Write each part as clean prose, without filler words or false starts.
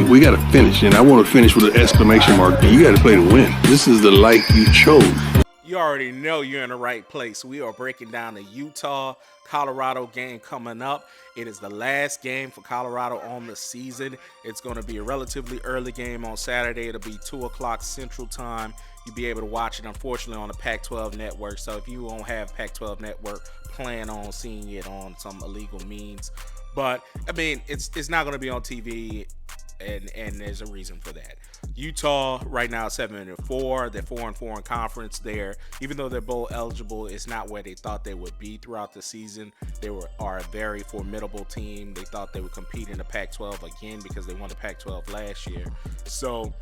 we got to finish, and I want to finish with an exclamation mark. You got to play to win. This is the life you chose. You already know you're in the right place. We are breaking down the Utah-Colorado game coming up. It is the last game for Colorado on the season. It's going to be a relatively early game on Saturday. It'll be 2 o'clock Central Time. You'll be able to watch it, unfortunately, on the Pac-12 network. So if you don't have Pac-12 network, plan on seeing it on some illegal means. But, I mean, it's not going to be on TV, and there's a reason for that. Utah right now 7-4. They're 4-4 in conference. Even though they're bowl eligible, it's not where they thought they would be throughout the season. They are a very formidable team. They thought they would compete in the Pac-12 again because they won the Pac-12 last year. So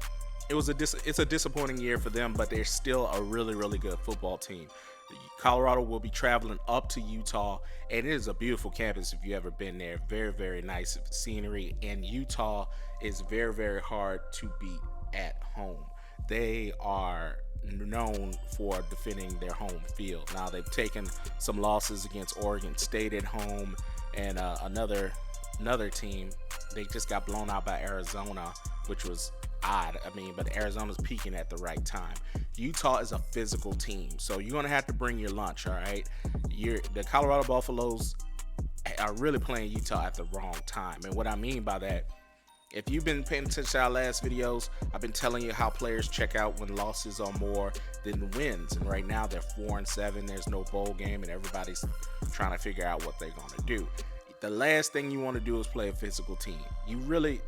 it's a disappointing year for them, but they're still a really, really good football team. Colorado will be traveling up to Utah, and it is a beautiful campus if you've ever been there. Very, very nice scenery, and Utah is very, very hard to beat at home. They are known for defending their home field. Now, they've taken some losses against Oregon State at home, and another team. They just got blown out by Arizona, which was odd. I mean, but Arizona's peaking at the right time. Utah is a physical team, so you're going to have to bring your lunch, all right? The Colorado Buffaloes are really playing Utah at the wrong time. And what I mean by that, if you've been paying attention to our last videos, I've been telling you how players check out when losses are more than wins. And right now they're 4-7. There's no bowl game, and everybody's trying to figure out what they're going to do. The last thing you want to do is play a physical team.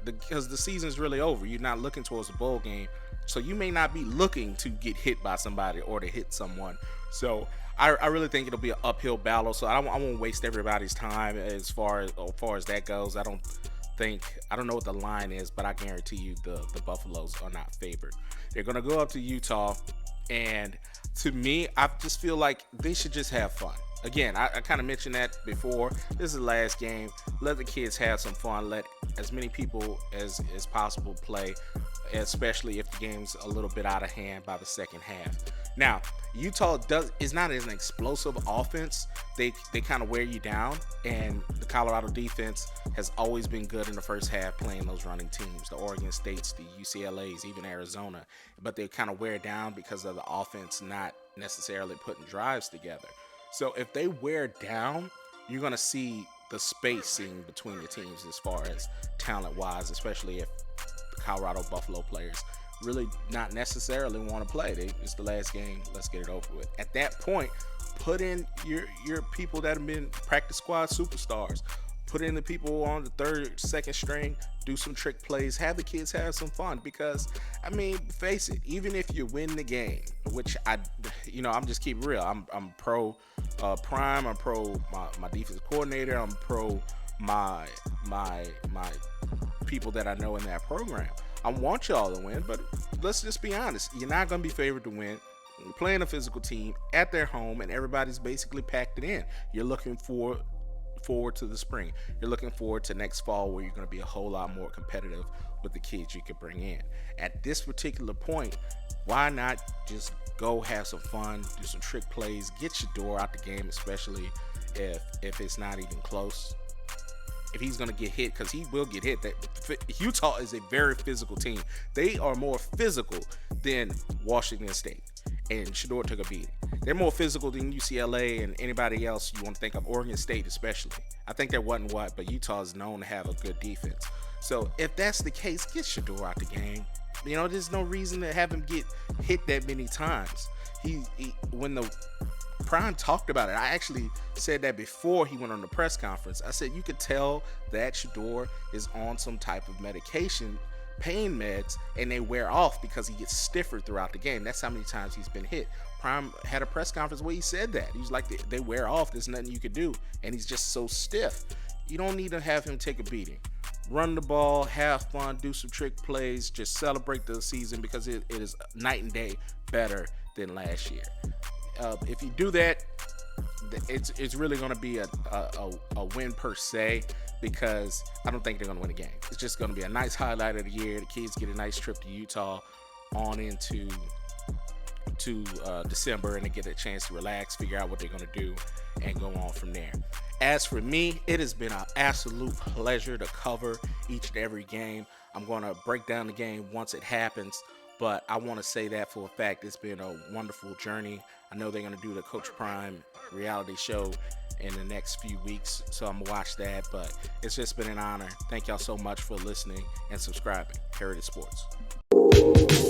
Because the season's really over. You're not looking towards a bowl game. So you may not be looking to get hit by somebody or to hit someone. So I really think it'll be an uphill battle. So I won't waste everybody's time as far as that goes. I don't know what the line is, but I guarantee you the Buffaloes are not favored. They're going to go up to Utah, and to me, I just feel like they should just have fun. Again, I kind of mentioned that before. This is the last game. Let the kids have some fun. Let as many people as possible play, especially if the game's a little bit out of hand by the second half. Now, Utah is not as an explosive offense. They kind of wear you down, and the Colorado defense has always been good in the first half playing those running teams, the Oregon States, the UCLAs, even Arizona. But they kind of wear down because of the offense not necessarily putting drives together. So if they wear down, you're going to see the spacing between the teams as far as talent-wise, especially if the Colorado Buffalo players really not necessarily want to play. It's the last game. Let's get it over with. At that point, put in your people that have been practice squad superstars. Put in the people on the third, second string, do some trick plays, have the kids have some fun because, I mean, face it, even if you win the game, which I'm just keeping real. I'm pro prime, I'm pro my defensive coordinator, I'm pro my people that I know in that program. I want y'all to win, but let's just be honest. You're not going to be favored to win. You're playing a physical team at their home, and everybody's basically packed it in. You're looking forward to the spring. You're looking forward to next fall where you're going to be a whole lot more competitive with the kids you could bring in. At this particular point, why not just go have some fun, do some trick plays, get Shedeur out the game, especially if it's not even close. If he's going to get hit, because he will get hit. Utah is a very physical team. They are more physical than Washington State, and Shedeur took a beating. They're more physical than UCLA and anybody else you want to think of, Oregon State especially. I think they're but Utah is known to have a good defense. So if that's the case, get Shedeur out the game. There's no reason to have him get hit that many times. When the Prime talked about it, I actually said that before he went on the press conference. I said you could tell that Shedeur is on some type of medication, pain meds, and they wear off because he gets stiffer throughout the game. That's how many times he's been hit. Prime had a press conference where he said that. He was like, they wear off. There's nothing you can do. And he's just so stiff. You don't need to have him take a beating. Run the ball, have fun, do some trick plays, just celebrate the season because it is night and day better than last year. If you do that, it's really going to be a win per se, because I don't think they're going to win the game. It's just going to be a nice highlight of the year. The kids get a nice trip to Utah on into December, and they get a chance to relax, figure out what they're going to do, and go on from there. As for me, it has been an absolute pleasure to cover each and every game. I'm going to break down the game once it happens. But I want to say that for a fact, it's been a wonderful journey. I know they're going to do the Coach Prime reality show in the next few weeks, so I'm going to watch that. But it's just been an honor. Thank y'all so much for listening and subscribing. Heritage Sports.